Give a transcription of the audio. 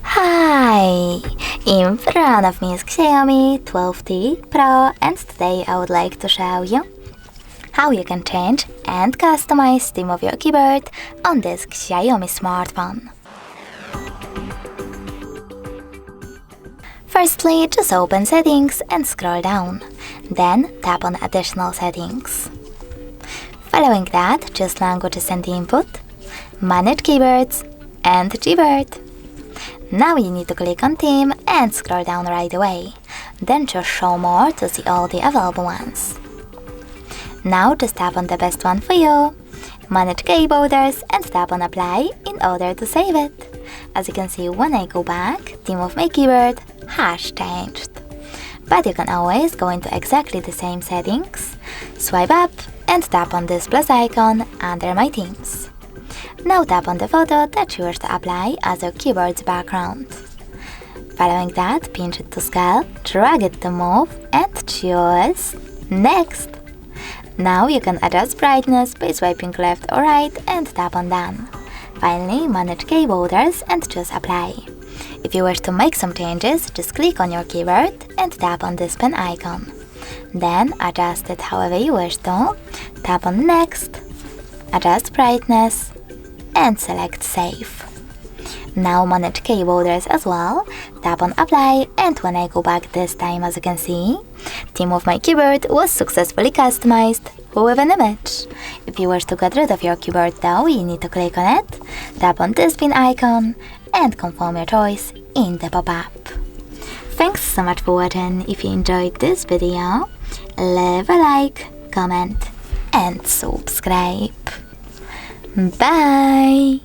Hi! In front of me is XIAOMI 12T Pro, and today I would like to show you how you can change and customize theme of your keyboard on this XIAOMI smartphone. Firstly, just open Settings and scroll down, then tap on Additional Settings. Following that, choose Languages and Input, Manage Keyboards, and Gboard. Now you need to click on Theme and scroll down right away, then choose Show More to see all the available ones. Now just tap on the best one for you, Manage Keyboarders, and tap on Apply in order to save it. As you can see, when I go back, theme of my keyboard has changed. But you can always go into exactly the same settings, swipe up and tap on this plus icon under My Themes. Now tap on the photo that you wish to apply as your keyboard's background. Following that, pinch it to scale, drag it to move, and choose Next. Now you can adjust brightness by swiping left or right and tap on Done. Finally, manage keyboarders and choose Apply. If you wish to make some changes, just click on your keyboard and tap on this pen icon. Then adjust it however you wish to, tap on Next, adjust brightness, and select Save. Now manage keyboarders as well, tap on Apply, and when I go back this time, as you can see, theme of my keyboard was successfully customized with an image. If you wish to get rid of your keyboard though, you need to click on it, tap on this pin icon, and confirm your choice in the pop-up. Thanks so much for watching. If you enjoyed this video, leave a like, comment, and subscribe. Bye!